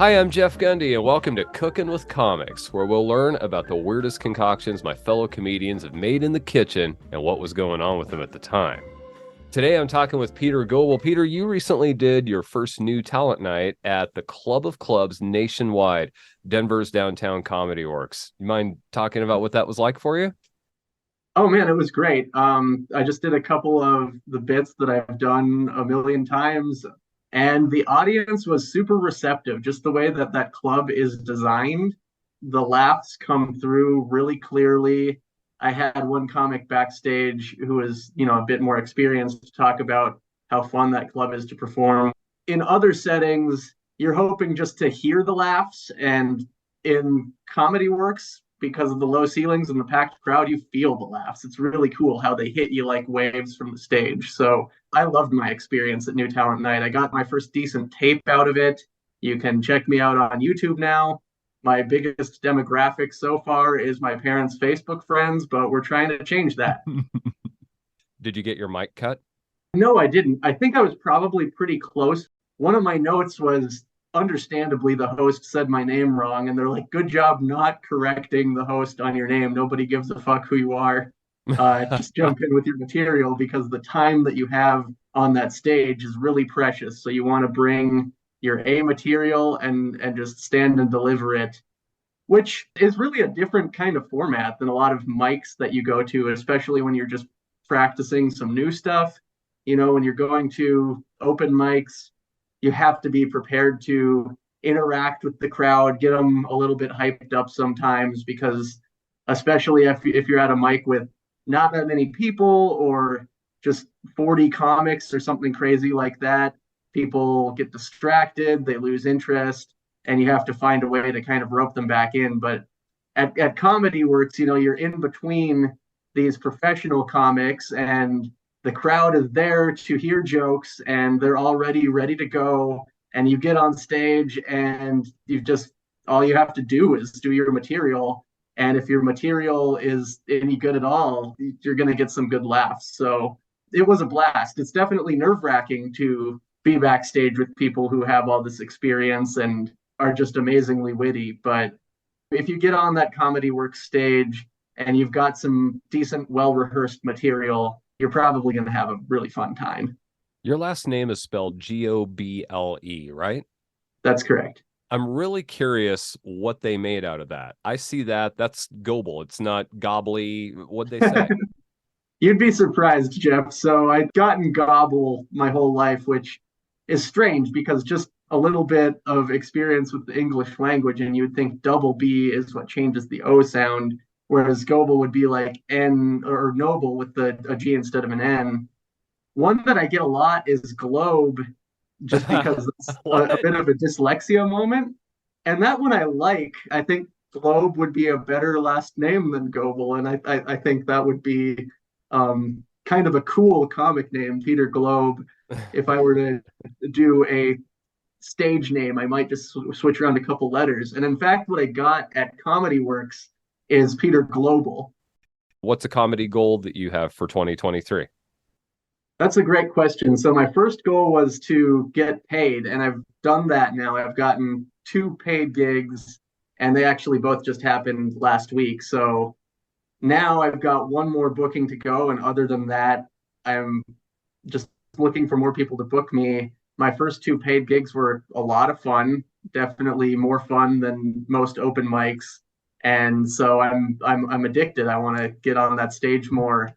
Hi, I'm Geoff Gundy, and welcome to Cooking with Comics, where we'll learn about the weirdest concoctions my fellow comedians have made in the kitchen and what was going on with them at the time. Today, I'm talking with Peter Goble. Peter, you recently did your first new talent night at the Club of Clubs nationwide, Denver's Downtown Comedy Works. You mind talking about what that was like for you? Oh man, it was great. I just did a couple of the bits that I've done a million times, and the audience was super receptive. Just the way that that club is designed, the laughs come through really clearly. I had one comic backstage who was, a bit more experienced to talk about how fun that club is to perform. In other settings, you're hoping just to hear the laughs, and in comedy works, because of the low ceilings and the packed crowd, you feel the laughs. It's really cool how they hit you like waves from the stage. So I loved my experience at New Talent Night. I got my first decent tape out of it. You can check me out on YouTube now. My biggest demographic so far is my parents' Facebook friends, but we're trying to change that. Did you get your mic cut? No, I didn't. I think I was probably pretty close. One of my notes was, understandably, the host said my name wrong, and they're like, good job not correcting the host on your name. Nobody gives a fuck who you are. Just jump in with your material because the time that you have on that stage is really precious. So you want to bring your A material and just stand and deliver it, which is really a different kind of format than a lot of mics that you go to, especially when you're just practicing some new stuff. When you're going to open mics, you have to be prepared to interact with the crowd, get them a little bit hyped up sometimes, because especially if you're at a mic with not that many people or just 40 comics or something crazy like that, people get distracted, they lose interest, and you have to find a way to kind of rope them back in. But at Comedy Works, you're in between these professional comics, and the crowd is there to hear jokes, and they're already ready to go. And you get on stage, and you just all you have to do is do your material. And if your material is any good at all, you're going to get some good laughs. So it was a blast. It's definitely nerve wracking to be backstage with people who have all this experience and are just amazingly witty. But if you get on that Comedy Works stage and you've got some decent, well rehearsed material, you're probably going to have a really fun time. Your last name is spelled Goble, right? That's correct. I'm really curious what they made out of that. I see that. That's Goble. It's not Gobbly. What'd they say? You'd be surprised, Geoff. So I'd gotten Gobble my whole life, which is strange because just a little bit of experience with the English language, and you'd think double B is what changes the O sound, whereas Goble would be like N or noble with a G instead of an N. One that I get a lot is Globe, just because it's a What? bit of a dyslexia moment. And that one I like. I think Globe would be a better last name than Goble. And I think that would be kind of a cool comic name, Peter Globe. If I were to do a stage name, I might just switch around a couple letters. And in fact, what I got at Comedy Works is Peter Global. What's a comedy goal that you have for 2023? That's a great question. So my first goal was to get paid, and I've done that now. I've gotten two paid gigs, and they actually both just happened last week. So now I've got one more booking to go, and other than that, I'm just looking for more people to book me. My first two paid gigs were a lot of fun, definitely more fun than most open mics. And so I'm addicted. I want to get on that stage more.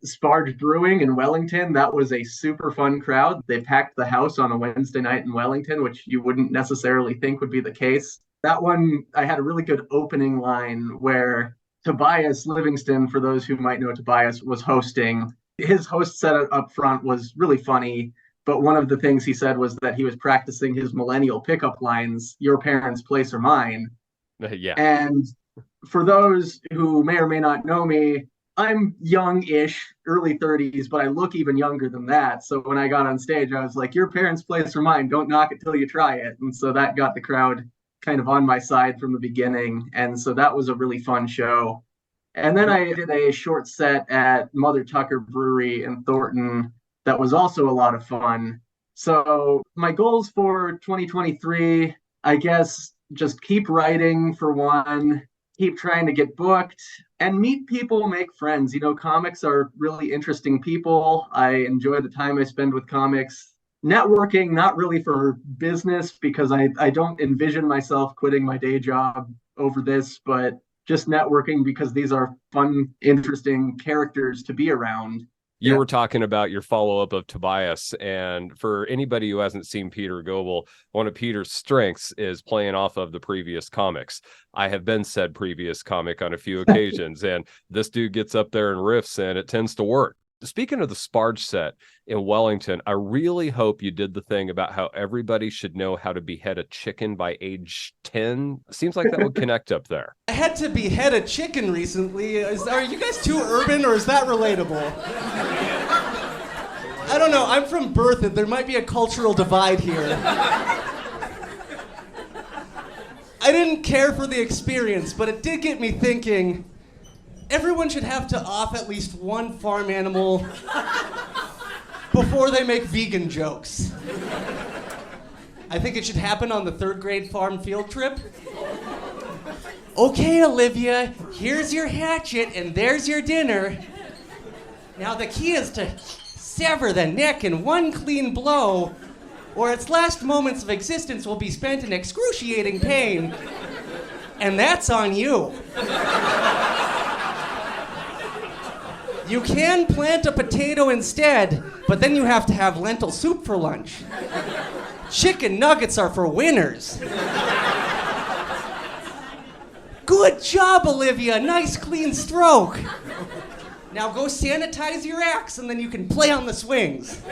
Sparge Brewing in Wellington. That was a super fun crowd. They packed the house on a Wednesday night in Wellington, which you wouldn't necessarily think would be the case. That one, I had a really good opening line where Tobias Livingston, for those who might know Tobias, was hosting. His host set up front was really funny, but one of the things he said was that he was practicing his millennial pickup lines, your parents' place or mine. Yeah. And for those who may or may not know me, I'm young-ish, early 30s, but I look even younger than that. So when I got on stage, I was like, your parents' place or mine, don't knock it till you try it. And so that got the crowd kind of on my side from the beginning. And so that was a really fun show. And then I did a short set at Mother Tucker Brewery in Thornton that was also a lot of fun. So my goals for 2023, I guess just keep writing for one, keep trying to get booked and meet people, make friends. Comics are really interesting people. I enjoy the time I spend with comics. Networking, not really for business because I don't envision myself quitting my day job over this, but just networking because these are fun, interesting characters to be around. You were talking about your follow-up of Tobias, and for anybody who hasn't seen Peter Goble, one of Peter's strengths is playing off of the previous comics. I have been said previous comic on a few occasions, and this dude gets up there and riffs, and it tends to work. Speaking of the Sparge set in Wellington, I really hope you did the thing about how everybody should know how to behead a chicken by age 10. Seems like that would connect up there. I had to behead a chicken recently. Are you guys too urban, or is that relatable? I don't know. I'm from Berthoud. There might be a cultural divide here. I didn't care for the experience, but it did get me thinking. Everyone should have to off at least one farm animal before they make vegan jokes. I think it should happen on the 3rd grade farm field trip. Okay, Olivia, here's your hatchet and there's your dinner. Now the key is to sever the neck in one clean blow, or its last moments of existence will be spent in excruciating pain. And that's on you. You can plant a potato instead, but then you have to have lentil soup for lunch. Chicken nuggets are for winners. Good job, Olivia. Nice clean stroke. Now go sanitize your axe and then you can play on the swings.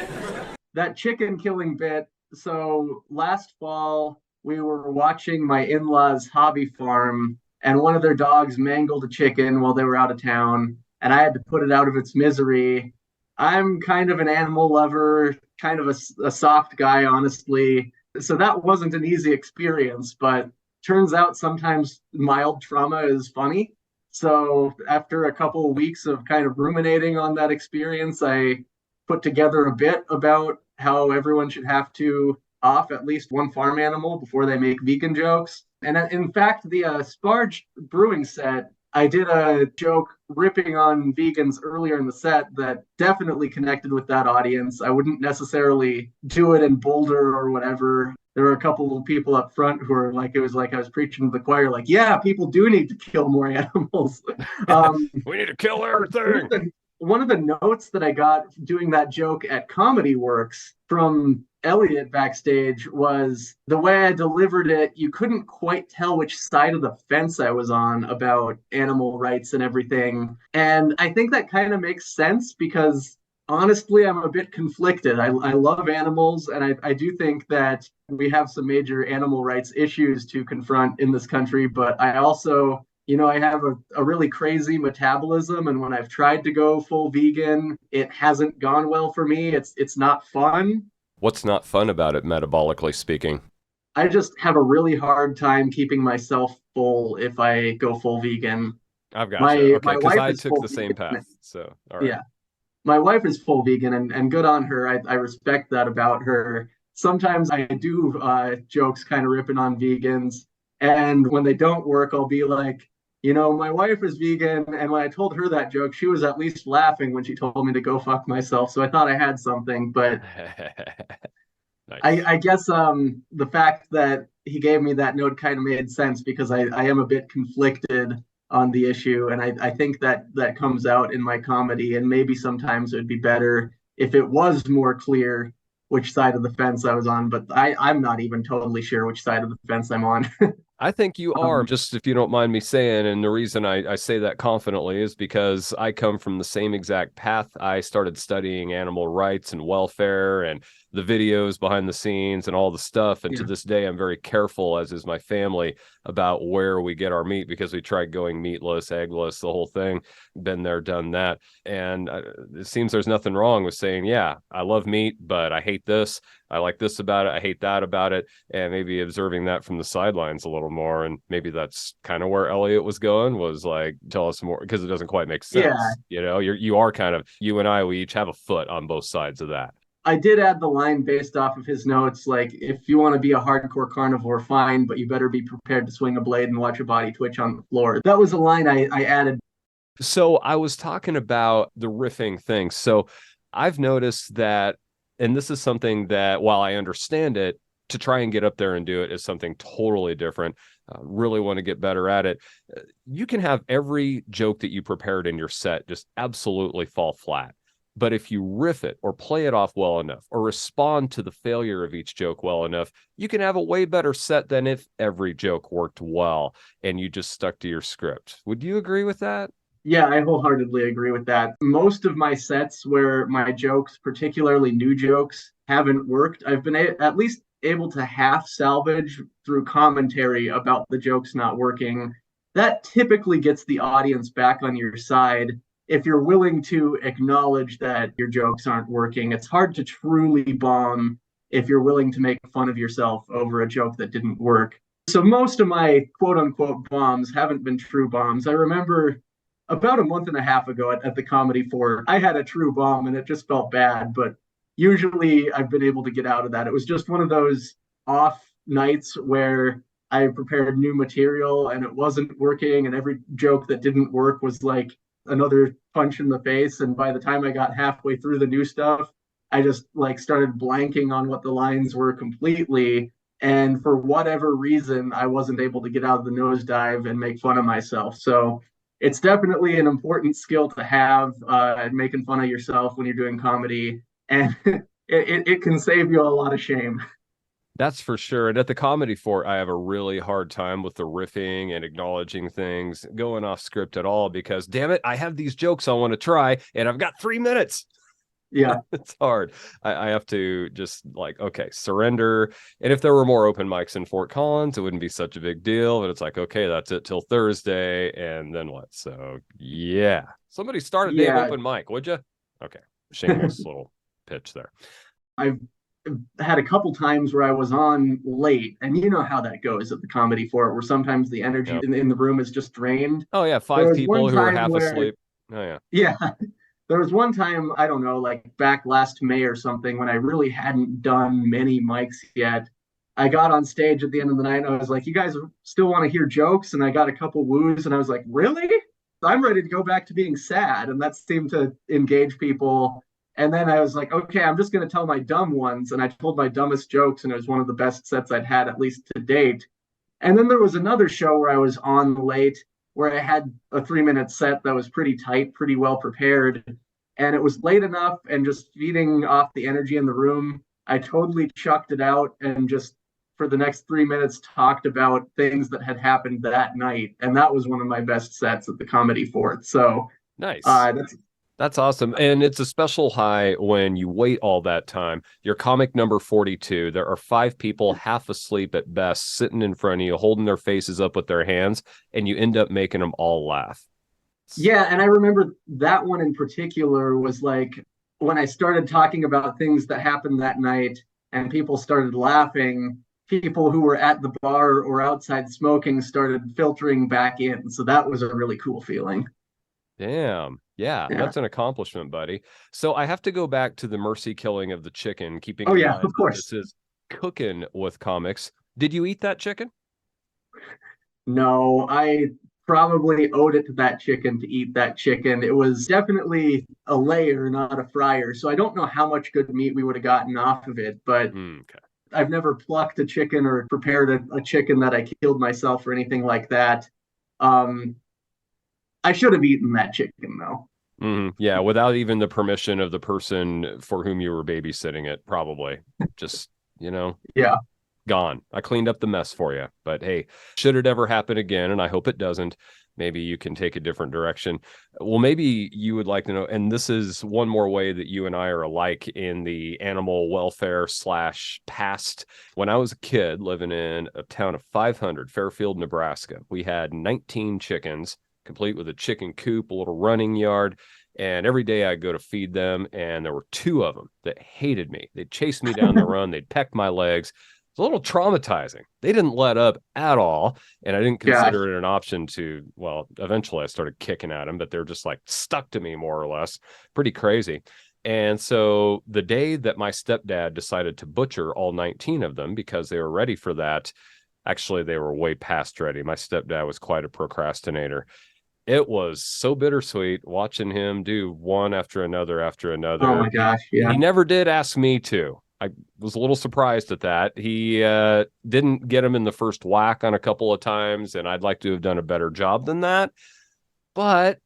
That chicken killing bit. So last fall, we were watching my in-laws' hobby farm, and one of their dogs mangled a chicken while they were out of town. And I had to put it out of its misery. I'm kind of an animal lover, kind of a soft guy, honestly. So that wasn't an easy experience, but turns out sometimes mild trauma is funny. So after a couple of weeks of kind of ruminating on that experience, I put together a bit about how everyone should have to off at least one farm animal before they make vegan jokes. And in fact, the Sparge brewing set, I did a joke ripping on vegans earlier in the set that definitely connected with that audience. I wouldn't necessarily do it in Boulder or whatever. There were a couple of people up front who were like, it was like I was preaching to the choir, like, yeah, people do need to kill more animals. We need to kill everything. One of the notes that I got doing that joke at Comedy Works from Elliot backstage was the way I delivered it. You couldn't quite tell which side of the fence I was on about animal rights and everything. And I think that kind of makes sense because honestly, I'm a bit conflicted. I love animals, and I do think that we have some major animal rights issues to confront in this country. But I also, I have a really crazy metabolism, and when I've tried to go full vegan, it hasn't gone well for me. It's not fun. What's not fun about it, metabolically speaking? I just have a really hard time keeping myself full if I go full vegan. I've got you. Okay, because I took the vegan. same path. So, all right. Yeah. My wife is full vegan, and good on her. I respect that about her. Sometimes I do jokes kind of ripping on vegans. And when they don't work, I'll be like, my wife is vegan. And when I told her that joke, she was at least laughing when she told me to go fuck myself. So I thought I had something. But nice. I guess the fact that he gave me that note kind of made sense because I am a bit conflicted on the issue. And I think that comes out in my comedy. And maybe sometimes it would be better if it was more clear which side of the fence I was on. But I'm not even totally sure which side of the fence I'm on. I think you are, just if you don't mind me saying. And the reason I say that confidently is because I come from the same exact path. I started studying animal rights and welfare and the videos behind the scenes and all the stuff. And to this day, I'm very careful, as is my family, about where we get our meat because we tried going meatless, eggless, the whole thing. Been there, done that. And it seems there's nothing wrong with saying, yeah, I love meat, but I hate this. I like this about it. I hate that about it. And maybe observing that from the sidelines a little more. And maybe that's kind of where Elliot was going, was like, tell us more, because it doesn't quite make sense. Yeah. You are kind of, you and I, we each have a foot on both sides of that. I did add the line based off of his notes, like, if you want to be a hardcore carnivore, fine, but you better be prepared to swing a blade and watch your body twitch on the floor. That was a line I added. So I was talking about the riffing thing. So I've noticed that, and this is something that, while I understand it, to try and get up there and do it is something totally different. Really want to get better at it. You can have every joke that you prepared in your set just absolutely fall flat. But if you riff it or play it off well enough or respond to the failure of each joke well enough, you can have a way better set than if every joke worked well and you just stuck to your script. Would you agree with that? Yeah, I wholeheartedly agree with that. Most of my sets where my jokes, particularly new jokes, haven't worked, I've been at least able to half salvage through commentary about the jokes not working. That typically gets the audience back on your side. If you're willing to acknowledge that your jokes aren't working, it's hard to truly bomb if you're willing to make fun of yourself over a joke that didn't work. So most of my quote unquote bombs haven't been true bombs. I remember about a month and a half ago at the Comedy Fort, I had a true bomb and it just felt bad, but usually I've been able to get out of that. It was just one of those off nights where I prepared new material and it wasn't working, and every joke that didn't work was like another punch in the face. And by the time I got halfway through the new stuff, I just like started blanking on what the lines were completely. And for whatever reason, I wasn't able to get out of the nosedive and make fun of myself. So it's definitely an important skill to have, making fun of yourself when you're doing comedy, and it can save you a lot of shame. That's for sure. And at the Comedy Fort, I have a really hard time with the riffing and acknowledging things, going off script at all, because damn it, I have these jokes I want to try and I've got 3 minutes. Yeah. It's hard. I have to just like, okay, surrender. And if there were more open mics in Fort Collins, it wouldn't be such a big deal. But it's like, okay, that's it till Thursday. And then what? So yeah. Somebody start a damn open mic, would you? Okay. Shameless little pitch there. I've had a couple times where I was on late, and you know how that goes at the Comedy Fort, where sometimes the energy in the room is just drained. Oh yeah, 5 people who are half asleep. Oh yeah. Yeah. There was one time, I don't know, like back last May or something, when I really hadn't done many mics yet. I got on stage at the end of the night and I was like, you guys still want to hear jokes? And I got a couple woos and I was like, really? I'm ready to go back to being sad. And that seemed to engage people. And then I was like, okay, I'm just going to tell my dumb ones. And I told my dumbest jokes, and it was one of the best sets I'd had, at least to date. And then there was another show where I was on late, where I had a 3-minute set that was pretty tight, pretty well prepared. And it was late enough and just feeding off the energy in the room. I totally chucked it out and just for the next 3 minutes talked about things that had happened that night. And that was one of my best sets at the Comedy Fort. So nice. That's awesome. And it's a special high when you wait all that time. Your comic number 42, there are 5 people half asleep at best sitting in front of you, holding their faces up with their hands, and you end up making them all laugh. Yeah, and I remember that one in particular was like when I started talking about things that happened that night and people started laughing, people who were at the bar or outside smoking started filtering back in. So that was a really cool feeling. Damn. Yeah, that's an accomplishment, buddy. So I have to go back to the mercy killing of the chicken, keeping in mind of course. This is Cooking with Comics. Did you eat that chicken? No, I probably owed it to that chicken to eat that chicken. It was definitely a layer, not a fryer. So I don't know how much good meat we would have gotten off of it, but I've never plucked a chicken or prepared a chicken that I killed myself or anything like that. I should have eaten that chicken though. Yeah, without even the permission of the person for whom you were babysitting it, probably. Just, Yeah. Gone. I cleaned up the mess for you. But hey, should it ever happen again, and I hope it doesn't, maybe you can take a different direction. Well, maybe you would like to know, and this is one more way that you and I are alike in the animal welfare / past. When I was a kid living in a town of 500, Fairfield, Nebraska, we had 19 chickens, complete with a chicken coop, a little running yard. And every day I'd go to feed them, and there were 2 of them that hated me. They'd chase me down the run. They'd peck my legs. It's a little traumatizing. They didn't let up at all, and I didn't consider it an option to, well, eventually I started kicking at them, but they're just like stuck to me more or less. Pretty crazy. And so the day that my stepdad decided to butcher all 19 of them because they were ready for that, actually, they were way past ready. My stepdad was quite a procrastinator. It was so bittersweet watching him do one after another after another. Oh my gosh, yeah. He never did ask me to. I was a little surprised at that. He didn't get him in the first whack on a couple of times, and I'd like to have done a better job than that. But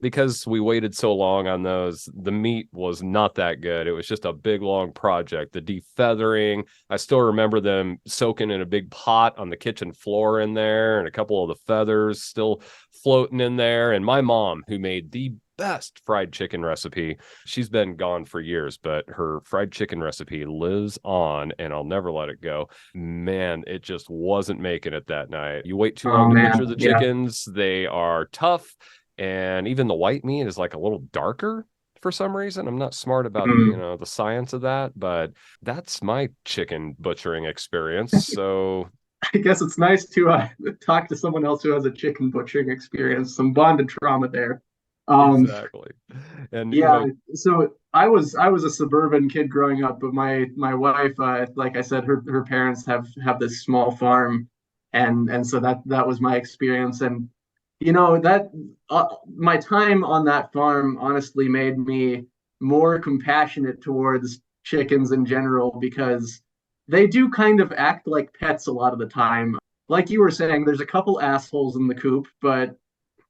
because we waited so long on those, the meat was not that good. It was just a big, long project. The defeathering, I still remember them soaking in a big pot on the kitchen floor in there, and a couple of the feathers still floating in there. And my mom, who made the best fried chicken recipe, she's been gone for years, but her fried chicken recipe lives on, and I'll never let it go. Man, it just wasn't making it that night. You wait too long to butcher the chickens, they are tough. And even the white meat is like a little darker for some reason. I'm not smart about, the science of that, but that's my chicken butchering experience. So I guess it's nice to talk to someone else who has a chicken butchering experience, some bonded trauma there. Exactly. And yeah, so I was a suburban kid growing up, but my wife, like I said, her parents have this small farm, and so that was my experience. And that my time on that farm honestly made me more compassionate towards chickens in general, because they do kind of act like pets a lot of the time. Like you were saying, there's a couple assholes in the coop, but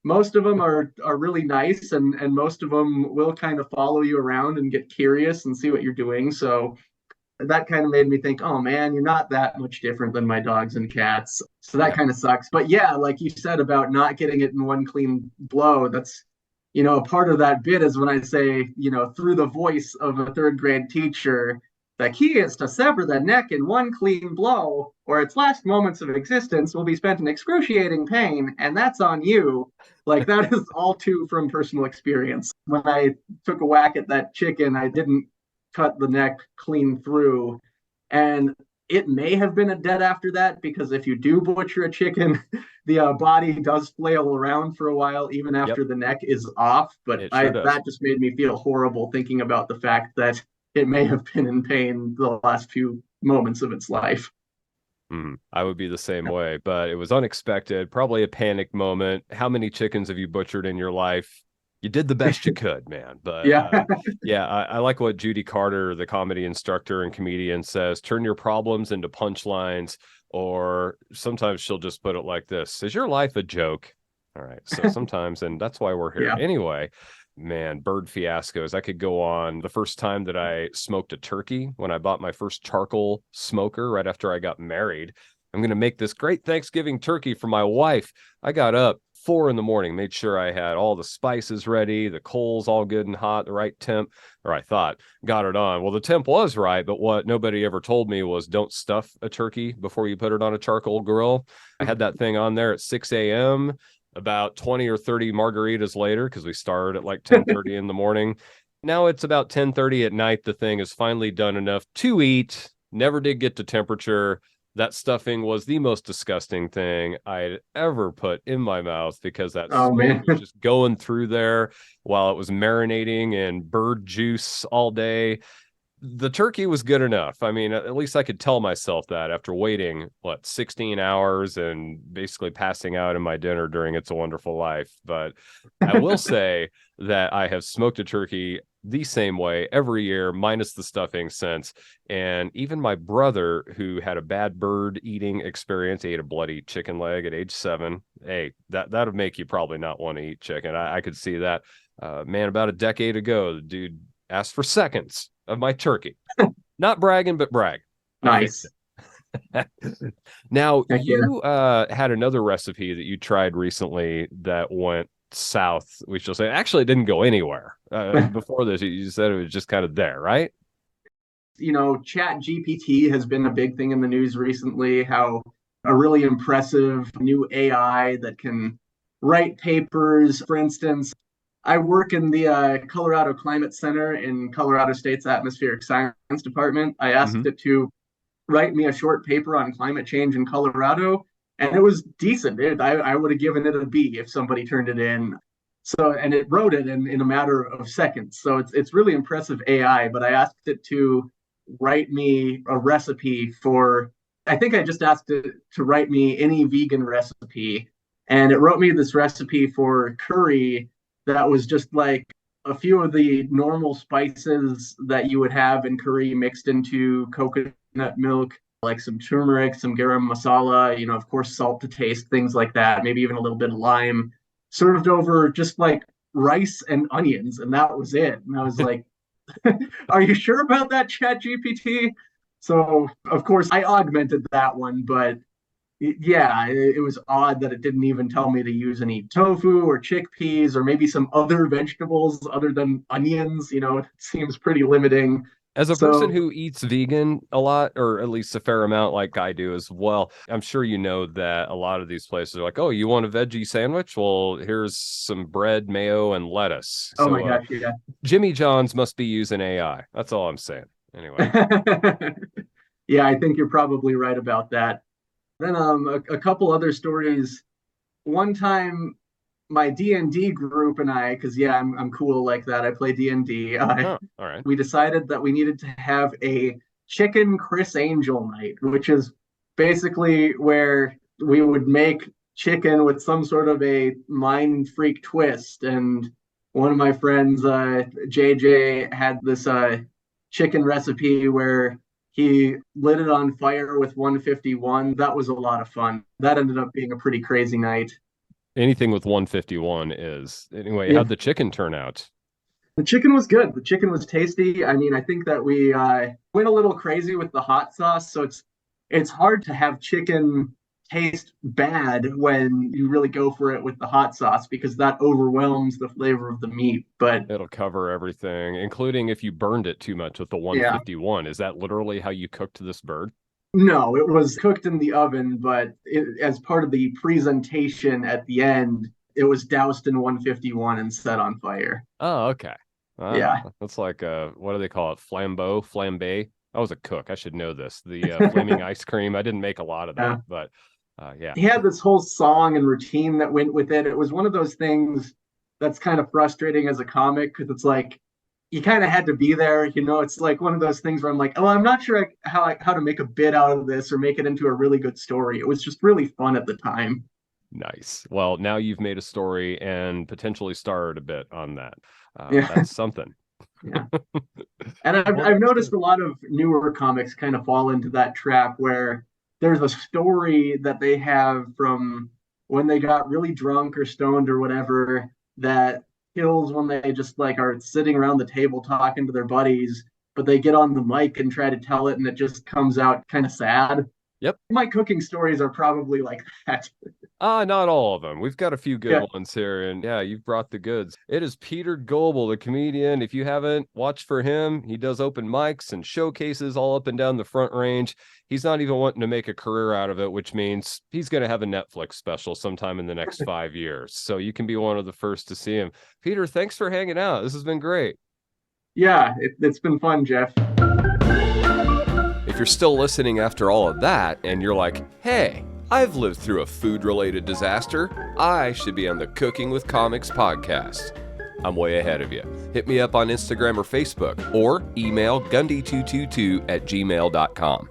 most of them are really nice, and most of them will kind of follow you around and get curious and see what you're doing. So that kind of made me think, oh man, you're not that much different than my dogs and cats. So that kind of sucks. But yeah, like you said about not getting it in one clean blow, that's, a part of that bit is when I say, through the voice of a third grade teacher, the key is to sever the neck in one clean blow, or its last moments of existence will be spent in excruciating pain, and that's on you. Like, that is all too from personal experience. When I took a whack at that chicken, I didn't cut the neck clean through. And it may have been a dead after that, because if you do butcher a chicken, the body does flail around for a while, even after the neck is off. But that just made me feel horrible thinking about the fact that it may have been in pain the last few moments of its life. I would be the same way, but it was unexpected, probably a panic moment. How many chickens have you butchered in your life? You did the best you could, man. But I like what Judy Carter, the comedy instructor and comedian, says: turn your problems into punchlines. Or sometimes she'll just put it like this: is your life a joke? All right. So sometimes, and that's why we're here. Anyway, man, bird fiascos. I could go on. The first time that I smoked a turkey, when I bought my first charcoal smoker right after I got married. I'm going to make this great Thanksgiving turkey for my wife. I got up 4 a.m, made sure I had all the spices ready, the coals all good and hot, the right temp, or I thought, got it on. Well, the temp was right, but what nobody ever told me was don't stuff a turkey before you put it on a charcoal grill. I had that thing on there at 6 a.m., about 20 or 30 margaritas later, because we started at like 10:30 in the morning. Now it's about 10:30 at night. The thing is finally done enough to eat. Never did get to temperature. That stuffing was the most disgusting thing I'd ever put in my mouth, because that smoke was just going through there while it was marinating in bird juice all day. The turkey was good enough. I mean, at least I could tell myself that after waiting, 16 hours and basically passing out in my dinner during It's a Wonderful Life. But I will say that I have smoked a turkey the same way every year, minus the stuffing since. And even my brother, who had a bad bird eating experience, ate a bloody chicken leg at age 7. Hey, that would make you probably not want to eat chicken. I could see that. Man, about a decade ago, the dude asked for seconds of my turkey. Not bragging, but brag. Nice. Now, you had another recipe that you tried recently that went south, we shall say. Actually, it didn't go anywhere. Before this, you said it was just kind of there, right? Chat GPT has been a big thing in the news recently, how a really impressive new AI that can write papers. For instance, I work in the Colorado Climate Center in Colorado State's Atmospheric Science Department. I asked it to write me a short paper on climate change in Colorado, and it was decent. I would have given it a B if somebody turned it in. So, and it wrote it in a matter of seconds. So it's really impressive AI, but I asked it to write me a recipe for, I think I just asked it to write me any vegan recipe. And it wrote me this recipe for curry that was just like a few of the normal spices that you would have in curry mixed into coconut milk, like some turmeric, some garam masala, of course, salt to taste, things like that, maybe even a little bit of lime, served over just like rice and onions. And that was it. And I was like, are you sure about that, Chat GPT? So, of course, I augmented that one, but yeah, it was odd that it didn't even tell me to use any tofu or chickpeas or maybe some other vegetables other than onions. It seems pretty limiting. As a So, person who eats vegan a lot, or at least a fair amount like I do as well, I'm sure you know that a lot of these places are like, oh, you want a veggie sandwich? Well, here's some bread, mayo, and lettuce. oh my gosh, yeah. Jimmy John's must be using AI. That's all I'm saying. Anyway. Yeah, I think you're probably right about that. Then a couple other stories. One time, my D&D group and I, because yeah, I'm cool like that. I play D&D. Oh, all right. We decided that we needed to have a chicken Chris Angel night, which is basically where we would make chicken with some sort of a mind freak twist. And one of my friends, JJ, had this chicken recipe where he lit it on fire with 151. That was a lot of fun. That ended up being a pretty crazy night. Anything with 151 is. Anyway, Yeah. how'd the chicken turn out? The chicken was good. The chicken was tasty. I mean, I think that we went a little crazy with the hot sauce. So it's hard to have chicken taste bad when you really go for it with the hot sauce because that overwhelms the flavor of the meat. But It'll cover everything, including if you burned it too much with the 151. Is that literally how you cooked this bird? no, it was cooked in the oven, but as part of the presentation at the end, it was doused in 151 and set on fire. Oh, okay. Yeah. That's like what do they call it? Flambe. I was a cook. I should know this. The flaming ice cream. I didn't make a lot of that, Yeah. but yeah. He had this whole song and routine that went with it. It was one of those things that's kind of frustrating as a comic because it's like you kind of had to be there. It's like one of those things where I'm like, oh, I'm not sure how to make a bit out of this or make it into a really good story. It was just really fun at the time. Nice. Well, now you've made a story and potentially starred a bit on that. Yeah. That's something. Yeah. And I've noticed a lot of newer comics kind of fall into that trap where there's a story that they have from when they got really drunk or stoned or whatever that kills when they just like are sitting around the table talking to their buddies, but they get on the mic and try to tell it and it just comes out kind of sad. Yep. My cooking stories are probably like that. Not all of them. We've got a few good Yeah. ones here, and yeah, you've brought the goods. It is Peter Goble, the comedian. If you haven't watched for him, he does open mics and showcases all up and down the Front Range. He's not even wanting to make a career out of it, which means he's going to have a Netflix special sometime in the next 5 years. So you can be one of the first to see him. Peter, thanks for hanging out. This has been great. Yeah, it's been fun, Geoff. If you're still listening after all of that, and you're like, hey, I've lived through a food-related disaster, I should be on the Cooking with Comics podcast. I'm way ahead of you. Hit me up on Instagram or Facebook, or email gundy222@gmail.com.